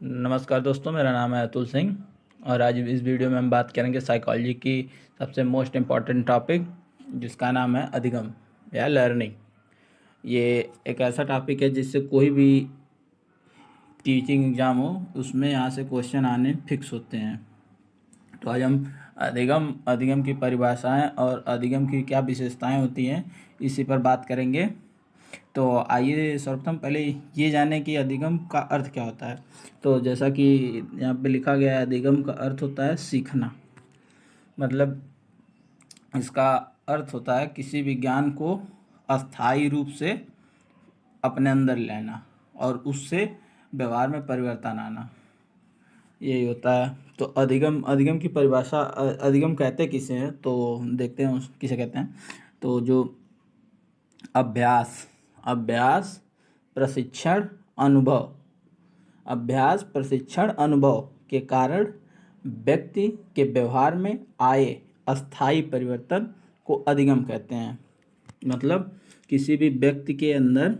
नमस्कार दोस्तों, मेरा नाम है अतुल सिंह और आज इस वीडियो में हम बात करेंगे साइकोलॉजी की सबसे मोस्ट इम्पॉर्टेंट टॉपिक जिसका नाम है अधिगम या लर्निंग। ये एक ऐसा टॉपिक है जिससे कोई भी टीचिंग एग्ज़ाम हो उसमें यहाँ से क्वेश्चन आने फिक्स होते हैं। तो आज हम अधिगम की परिभाषाएं और अधिगम की क्या विशेषताएं होती हैं इसी पर बात करेंगे। तो आइए सर्वप्रथम पहले ये जानें कि अधिगम का अर्थ क्या होता है। तो जैसा कि यहाँ पे लिखा गया है, अधिगम का अर्थ होता है सीखना। मतलब इसका अर्थ होता है किसी भी ज्ञान को अस्थायी रूप से अपने अंदर लेना और उससे व्यवहार में परिवर्तन आना, यही होता है। तो अधिगम अधिगम की परिभाषा, अधिगम कहते किसे हैं तो देखते हैं किसे कहते हैं। तो जो अभ्यास अभ्यास प्रशिक्षण अनुभव अभ्यास प्रशिक्षण अनुभव के कारण व्यक्ति के व्यवहार में आए अस्थायी परिवर्तन को अधिगम कहते हैं। मतलब किसी भी व्यक्ति के अंदर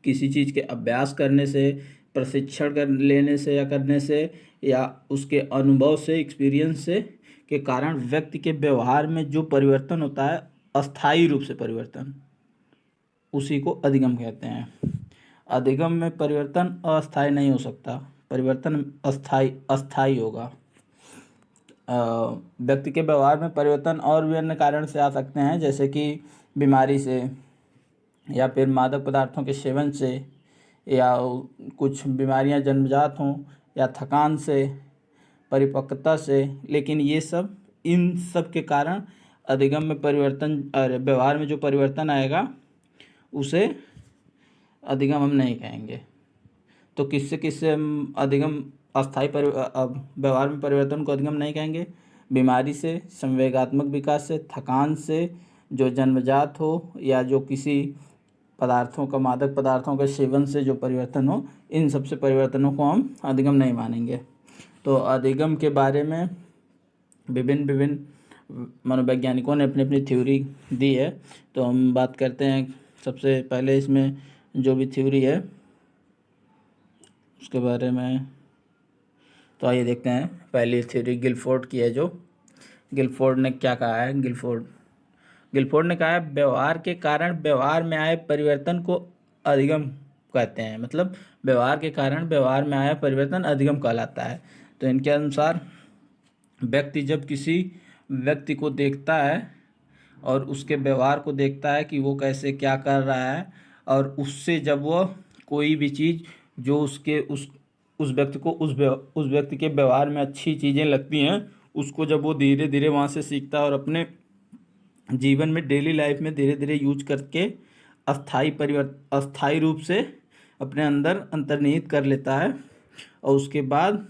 किसी चीज़ के अभ्यास करने से, प्रशिक्षण कर लेने से या करने से या उसके अनुभव से, एक्सपीरियंस से के कारण व्यक्ति के व्यवहार में जो परिवर्तन होता है, अस्थायी रूप से परिवर्तन, उसी को अधिगम कहते हैं। अधिगम में परिवर्तन अस्थायी नहीं हो सकता, परिवर्तन अस्थायी होगा। व्यक्ति के व्यवहार में परिवर्तन और भी अन्य कारण से आ सकते हैं, जैसे कि बीमारी से या फिर मादक पदार्थों के सेवन से, या कुछ बीमारियां जन्मजात हों, या थकान से, परिपक्वता से। लेकिन इन सब के कारण अधिगम में परिवर्तन, व्यवहार में जो परिवर्तन आएगा उसे अधिगम हम नहीं कहेंगे। तो किससे किससे हम अधिगम व्यवहार में परिवर्तन को अधिगम नहीं कहेंगे? बीमारी से, संवेगात्मक विकास से, थकान से, जो जन्मजात हो, या जो किसी मादक पदार्थों के सेवन से जो परिवर्तन हो, इन सब से परिवर्तनों को हम अधिगम नहीं मानेंगे। तो अधिगम के बारे में विभिन्न मनोवैज्ञानिकों ने अपनी अपनी थ्योरी दी है। तो हम बात करते हैं सबसे पहले इसमें जो भी थ्योरी है उसके बारे में। तो आइए देखते हैं। पहली थ्योरी गिलफोर्ड की है। जो गिलफोर्ड ने क्या कहा है? गिलफोर्ड ने कहा है व्यवहार के कारण व्यवहार में आए परिवर्तन को अधिगम कहते हैं। मतलब व्यवहार के कारण व्यवहार में आया परिवर्तन अधिगम कहलाता है। तो इनके अनुसार व्यक्ति जब किसी व्यक्ति को देखता है और उसके व्यवहार को देखता है कि वो कैसे क्या कर रहा है, और उससे जब वह कोई भी चीज़ जो उस व्यक्ति को उस व्यक्ति के व्यवहार में अच्छी चीज़ें लगती हैं, उसको जब वो धीरे धीरे वहाँ से सीखता है और अपने जीवन में, डेली लाइफ में धीरे धीरे यूज करके अस्थायी रूप से अपने अंदर अंतर्निहित कर लेता है, और उसके बाद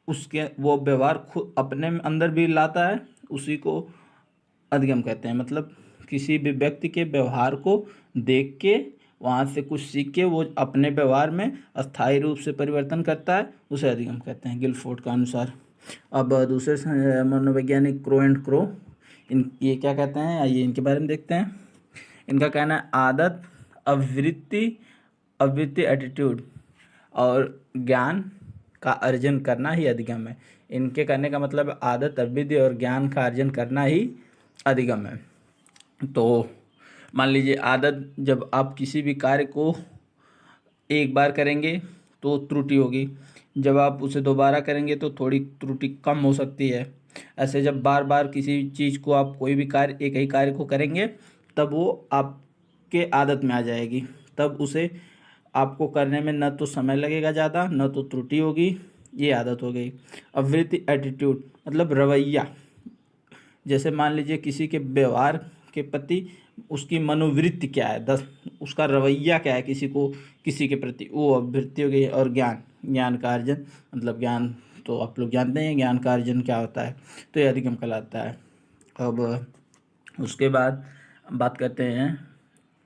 उसके वो व्यवहार खुद अपने अंदर भी लाता है, उसी को अधिगम कहते हैं। मतलब किसी भी व्यक्ति के व्यवहार को देख के, वहाँ से कुछ सीख के वो अपने व्यवहार में अस्थायी रूप से परिवर्तन करता है, उसे अधिगम कहते हैं गिलफोर्ड के अनुसार। अब दूसरे मनोवैज्ञानिक क्रो एंड क्रो, ये क्या कहते हैं, आइए इनके बारे में देखते हैं। इनका कहना है आदत, अवृत्ति एटीट्यूड और ज्ञान का अर्जन करना ही अधिगम है। इनके कहने का मतलब आदत, अवृत्ति और ज्ञान का अर्जन करना ही अधिगम है। तो मान लीजिए आदत, जब आप किसी भी कार्य को एक बार करेंगे तो त्रुटि होगी, जब आप उसे दोबारा करेंगे तो थोड़ी त्रुटि कम हो सकती है। ऐसे जब बार बार किसी चीज़ को, आप कोई भी कार्य, एक ही कार्य को करेंगे, तब वो आपके आदत में आ जाएगी। तब उसे आपको करने में न तो समय लगेगा ज़्यादा, न तो त्रुटि होगी, ये आदत हो गई। अवृत्ति एटीट्यूड मतलब रवैया। जैसे मान लीजिए किसी के व्यवहार के प्रति उसकी मनोवृत्ति क्या है, उसका रवैया क्या है किसी के प्रति, वो अभिवृत्ति हो गई। और ज्ञान का अर्जन, मतलब ज्ञान तो आप लोग जानते हैं ज्ञान का अर्जन क्या होता है, तो ये अधिगम कहलाता है। अब उसके बाद बात करते हैं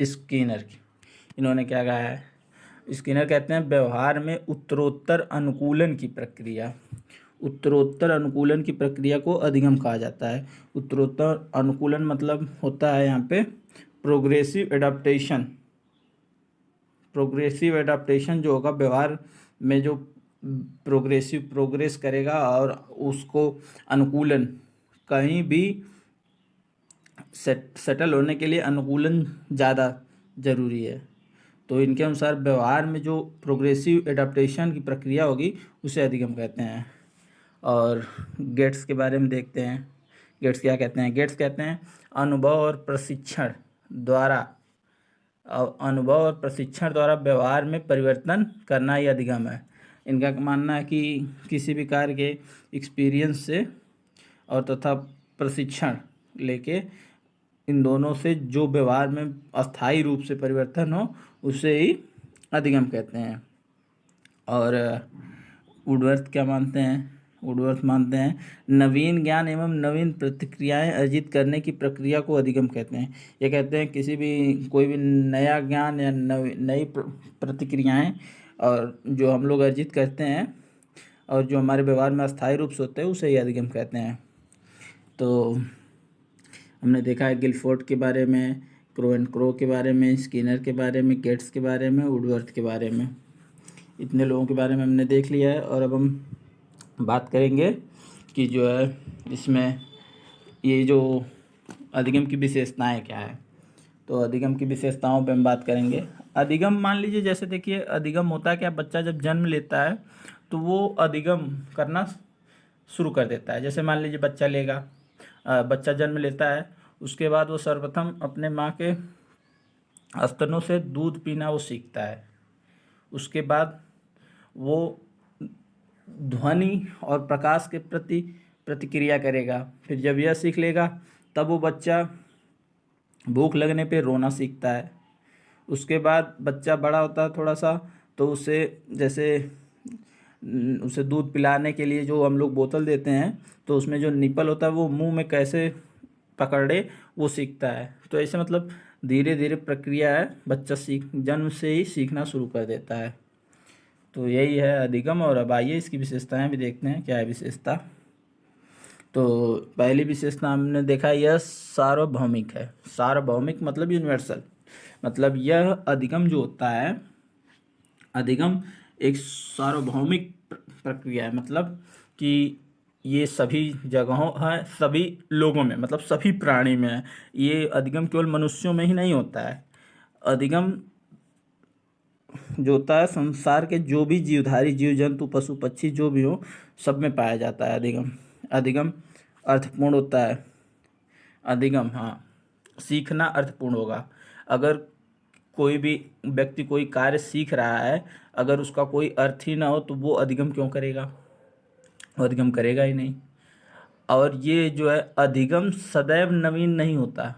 स्किनर की। इन्होंने क्या कहा है? स्किनर कहते हैं व्यवहार में उत्तरोत्तर अनुकूलन की प्रक्रिया को अधिगम कहा जाता है। उत्तरोत्तर अनुकूलन मतलब होता है यहाँ पे प्रोग्रेसिव एडाप्टेशन प्रोग्रेसिव एडाप्टेशन जो होगा, व्यवहार में जो प्रोग्रेसिव प्रोग्रेस करेगा और उसको अनुकूलन, कहीं भी सेटल होने के लिए अनुकूलन ज़्यादा ज़रूरी है। तो इनके अनुसार व्यवहार में जो प्रोग्रेसिव एडाप्टेशन की प्रक्रिया होगी उसे अधिगम कहते हैं। और गेट्स के बारे में देखते हैं। गेट्स क्या कहते हैं? गेट्स कहते हैं अनुभव और प्रशिक्षण द्वारा व्यवहार में परिवर्तन करना ही अधिगम है। इनका मानना है कि किसी भी कार्य के एक्सपीरियंस से और तथा प्रशिक्षण लेके, इन दोनों से जो व्यवहार में अस्थायी रूप से परिवर्तन हो उसे ही अधिगम कहते हैं। और वुडवर्थ क्या मानते हैं? वुडवर्थ मानते हैं नवीन ज्ञान एवं नवीन प्रतिक्रियाएं अर्जित करने की प्रक्रिया को अधिगम कहते हैं। ये कहते हैं कोई भी नया ज्ञान या नई प्रतिक्रियाएं और जो हम लोग अर्जित करते हैं और जो हमारे व्यवहार में अस्थायी रूप से होते हैं उसे ही अधिगम कहते हैं। तो हमने देखा है गिलफोर्ड के बारे में, क्रो एंड क्रो के बारे में, स्किनर के बारे में, गेट्स के बारे में, वुडवर्थ के बारे में। इतने लोगों के बारे में हमने देख लिया है। और अब हम बात करेंगे कि जो है इसमें ये जो अधिगम की विशेषताएं क्या है। तो अधिगम की विशेषताओं पे हम बात करेंगे। अधिगम मान लीजिए, जैसे देखिए अधिगम होता है क्या, बच्चा जब जन्म लेता है तो वो अधिगम करना शुरू कर देता है। जैसे मान लीजिए बच्चा जन्म लेता है, उसके बाद वो सर्वप्रथम अपने माँ के स्तनों से दूध पीना वो सीखता है। उसके बाद वो ध्वनि और प्रकाश के प्रति प्रतिक्रिया करेगा। फिर जब यह सीख लेगा तब वो बच्चा भूख लगने पे रोना सीखता है। उसके बाद बच्चा बड़ा होता है थोड़ा सा, तो उसे दूध पिलाने के लिए जो हम लोग बोतल देते हैं तो उसमें जो निपल होता है वो मुंह में कैसे पकड़े वो सीखता है। तो ऐसे मतलब धीरे धीरे प्रक्रिया है, बच्चा जन्म से ही सीखना शुरू कर देता है। तो यही है अधिगम। और अब आइए इसकी विशेषताएं भी देखते हैं क्या है विशेषता। तो पहली विशेषता हमने देखा, यह सार्वभौमिक है। सार्वभौमिक मतलब यूनिवर्सल, मतलब यह अधिगम जो होता है, अधिगम एक सार्वभौमिक प्रक्रिया है। मतलब कि ये सभी जगहों है, सभी लोगों में, मतलब सभी प्राणी में है। ये अधिगम केवल मनुष्यों में ही नहीं होता है। अधिगम जो होता है संसार के जो भी जीवधारी, जीव जंतु, पशु पक्षी जो भी हो, सब में पाया जाता है अधिगम। अधिगम अर्थपूर्ण होता है। अधिगम, हाँ, सीखना अर्थपूर्ण होगा। अगर कोई भी व्यक्ति कोई कार्य सीख रहा है, अगर उसका कोई अर्थ ही ना हो तो वो अधिगम क्यों करेगा? वो अधिगम करेगा ही नहीं। और ये जो है अधिगम सदैव नवीन नहीं होता।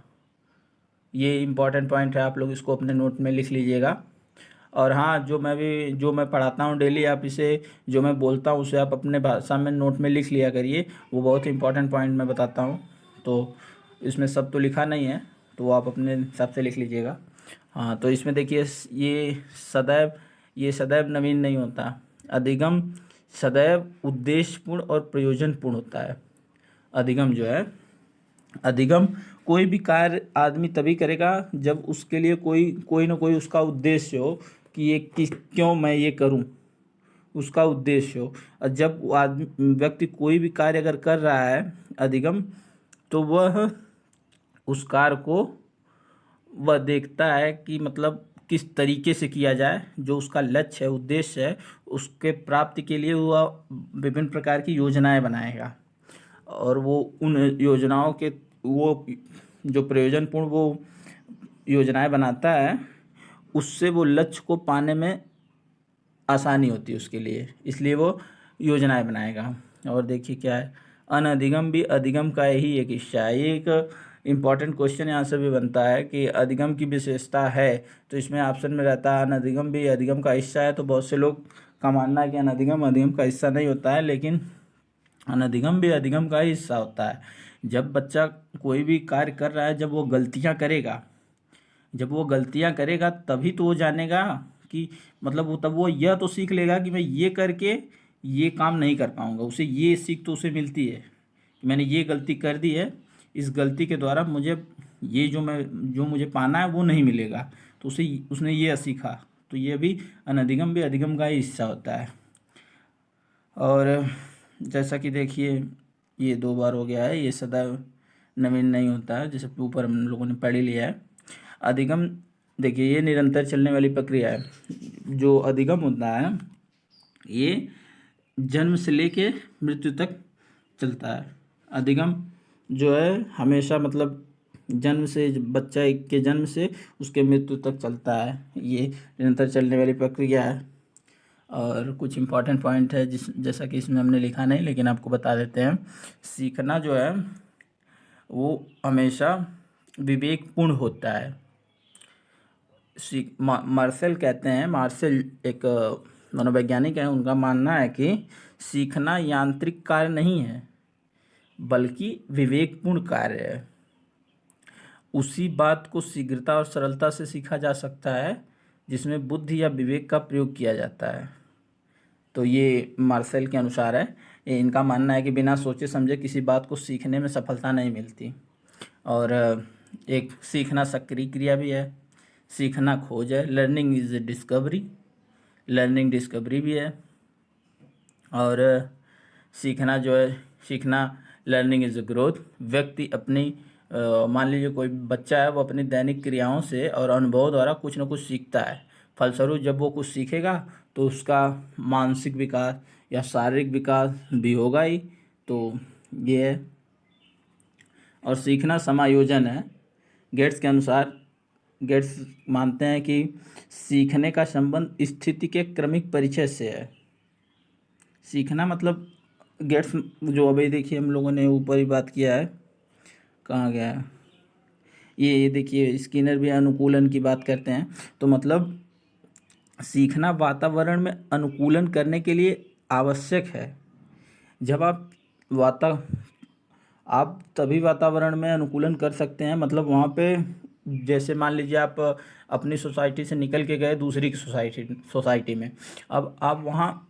ये इम्पॉर्टेंट पॉइंट है, आप लोग इसको अपने नोट में लिख लीजिएगा। और हाँ, जो मैं पढ़ाता हूँ डेली, आप इसे, जो मैं बोलता हूँ उसे आप अपने भाषा में नोट में लिख लिया करिए। वो बहुत इंपॉर्टेंट पॉइंट मैं बताता हूँ। तो इसमें सब तो लिखा नहीं है, तो वो आप अपने हिसाब से लिख लीजिएगा। हाँ, तो इसमें देखिए ये सदैव नवीन नहीं होता। अधिगम सदैव उद्देश्यपूर्ण और प्रयोजनपूर्ण होता है। अधिगम जो है, अधिगम कोई भी कार्य आदमी तभी करेगा जब उसके लिए कोई ना कोई उसका उद्देश्य हो कि क्यों मैं ये करूं, उसका उद्देश्य हो। और जब व्यक्ति कोई भी कार्य अगर कर रहा है अधिगम, तो वह उस कार्य को वह देखता है कि मतलब किस तरीके से किया जाए, जो उसका लक्ष्य है, उद्देश्य है, उसके प्राप्ति के लिए वह विभिन्न प्रकार की योजनाएं बनाएगा। और वो उन योजनाओं के वो जो प्रयोजनपूर्ण वो योजनाएं बनाता है, उससे वो लक्ष्य को पाने में आसानी होती है उसके लिए, इसलिए वो योजनाएं बनाएगा। और देखिए क्या है, अनधिगम भी अधिगम का ही एक हिस्सा है। ये एक इम्पॉर्टेंट क्वेश्चन यहाँ से भी बनता है कि अधिगम की विशेषता है, तो इसमें ऑप्शन में रहता है अनधिगम भी अधिगम का हिस्सा है। तो बहुत से लोग का मानना है कि अनधिगम अधिगम का हिस्सा नहीं होता है, लेकिन अनधिगम भी अधिगम का ही हिस्सा होता है। जब बच्चा कोई भी कार्य कर रहा है, जब वो गलतियां करेगा तभी तो वो जानेगा कि मतलब वो यह तो सीख लेगा कि मैं ये करके ये काम नहीं कर पाऊंगा। उसे ये सीख तो उसे मिलती है कि मैंने ये गलती कर दी है, इस गलती के द्वारा मुझे ये जो मुझे पाना है वो नहीं मिलेगा। तो उसने ये सीखा, तो ये भी अनधिगम भी अधिगम का ही हिस्सा होता है। और जैसा कि देखिए ये 2 बार हो गया है, ये सदैव नवीन नहीं होता है, जैसे ऊपर हम लोगों ने पढ़ ही लिया है। अधिगम देखिए ये निरंतर चलने वाली प्रक्रिया है। जो अधिगम होता है ये जन्म से लेके मृत्यु तक चलता है। अधिगम जो है हमेशा मतलब जन्म से, बच्चा के जन्म से उसके मृत्यु तक चलता है, ये निरंतर चलने वाली प्रक्रिया है। और कुछ इम्पोर्टेंट पॉइंट है जैसा कि इसमें हमने लिखा नहीं, लेकिन आपको बता देते हैं। सीखना जो है वो हमेशा विवेकपूर्ण होता है। मार्शल कहते हैं, मार्शल एक मनोवैज्ञानिक है, उनका मानना है कि सीखना यांत्रिक कार्य नहीं है बल्कि विवेकपूर्ण कार्य है। उसी बात को शीघ्रता और सरलता से सीखा जा सकता है जिसमें बुद्धि या विवेक का प्रयोग किया जाता है। तो ये मार्शल के अनुसार है। इनका मानना है कि बिना सोचे समझे किसी बात को सीखने में सफलता नहीं मिलती। और एक सीखना सक्रिय क्रिया भी है, सीखना खोज है, learning is discovery, learning discovery भी है। और सीखना जो है, सीखना लर्निंग इज ग्रोथ। व्यक्ति अपनी मान लीजिए कोई बच्चा है, वो अपनी दैनिक क्रियाओं से और अनुभव द्वारा कुछ न कुछ सीखता है। फलस्वरूप जब वो कुछ सीखेगा तो उसका मानसिक विकास या शारीरिक विकास भी होगा ही। तो ये है। और सीखना समायोजन है। गेट्स के अनुसार, गेट्स मानते हैं कि सीखने का संबंध स्थिति के क्रमिक परिचय से है। सीखना मतलब गेट्स जो अभी देखिए हम लोगों ने ऊपर ही बात किया है, कहाँ गया है ये देखिए, स्किनर भी अनुकूलन की बात करते हैं। तो मतलब सीखना वातावरण में अनुकूलन करने के लिए आवश्यक है। जब आप तभी वातावरण में अनुकूलन कर सकते हैं, मतलब वहाँ पे जैसे मान लीजिए आप अपनी सोसाइटी से निकल के गए दूसरी की सोसाइटी में, अब आप वहाँ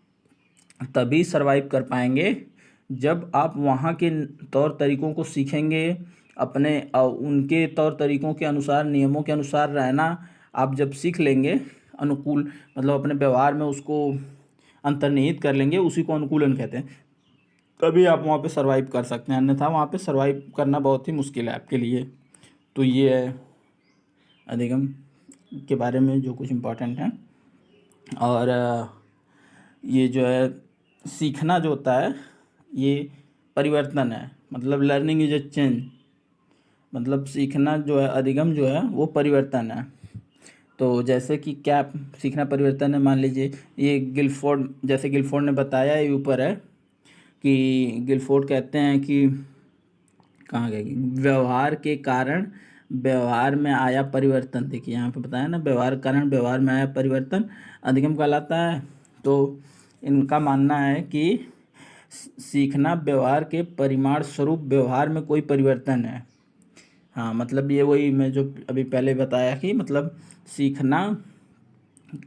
तभी सरवाइव कर पाएंगे जब आप वहाँ के तौर तरीक़ों को सीखेंगे, अपने उनके तौर तरीक़ों के अनुसार, नियमों के अनुसार रहना आप जब सीख लेंगे, अनुकूल मतलब अपने व्यवहार में उसको अंतर्निहित कर लेंगे, उसी को अनुकूलन कहते हैं। तभी आप वहाँ पे सरवाइव कर सकते हैं, अन्यथा वहाँ पे सरवाइव करना बहुत ही मुश्किल है आपके लिए। तो ये है अधिगम के बारे में जो कुछ इम्पोर्टेंट है। और ये जो है सीखना जो होता है ये परिवर्तन है, मतलब लर्निंग इज ए चेंज। मतलब सीखना जो है, अधिगम जो है वो परिवर्तन है। तो जैसे कि क्या सीखना परिवर्तन है, मान लीजिए ये गिलफोर्ड, जैसे गिलफोर्ड ने बताया, ये ऊपर है कि गिलफोर्ड कहते हैं कि कहाँ गए, व्यवहार के कारण व्यवहार में आया परिवर्तन। देखिए यहाँ पे बताया ना, व्यवहार के कारण व्यवहार में आया परिवर्तन अधिगम कहलाता है। तो इनका मानना है कि सीखना व्यवहार के परिमाण स्वरूप व्यवहार में कोई परिवर्तन है। हाँ, मतलब ये वही मैं जो अभी पहले बताया कि मतलब सीखना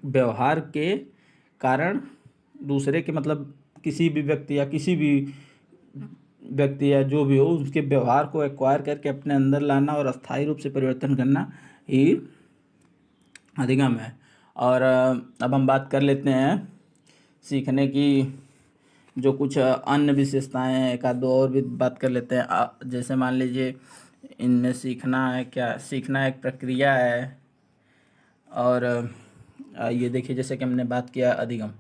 व्यवहार के कारण दूसरे के, मतलब किसी भी व्यक्ति या जो भी हो, उसके व्यवहार को एक्वायर करके अपने अंदर लाना और अस्थायी रूप से परिवर्तन करना ही अधिगम है। और अब हम बात कर लेते हैं सीखने की जो कुछ अन्य विशेषताएं हैं, एक आध दो और भी बात कर लेते हैं। जैसे मान लीजिए इनमें सीखना है क्या, सीखना एक प्रक्रिया है। और ये देखिए जैसे कि हमने बात किया अधिगम,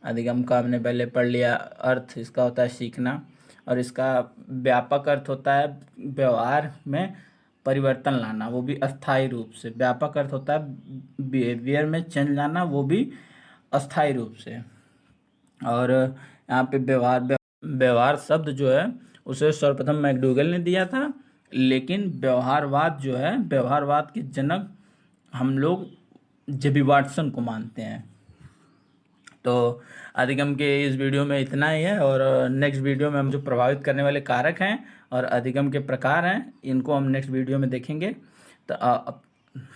अधिगम का हमने पहले पढ़ लिया, अर्थ इसका होता है सीखना, और इसका व्यापक अर्थ होता है व्यवहार में परिवर्तन लाना, वो भी अस्थायी रूप से। व्यापक अर्थ होता है बिहेवियर में चेंज लाना, वो भी अस्थायी रूप से। और यहाँ पे व्यवहार शब्द जो है उसे सर्वप्रथम मैकडूगल ने दिया था, लेकिन व्यवहारवाद जो है, व्यवहारवाद के जनक हम लोग जेबी वाटसन को मानते हैं। तो अधिगम के इस वीडियो में इतना ही है, और नेक्स्ट वीडियो में हम जो प्रभावित करने वाले कारक हैं और अधिगम के प्रकार हैं, इनको हम नेक्स्ट वीडियो में देखेंगे। तो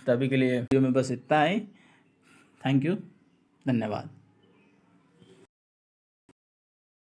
तभी के लिए वीडियो में बस इतना ही। थैंक यू, धन्यवाद।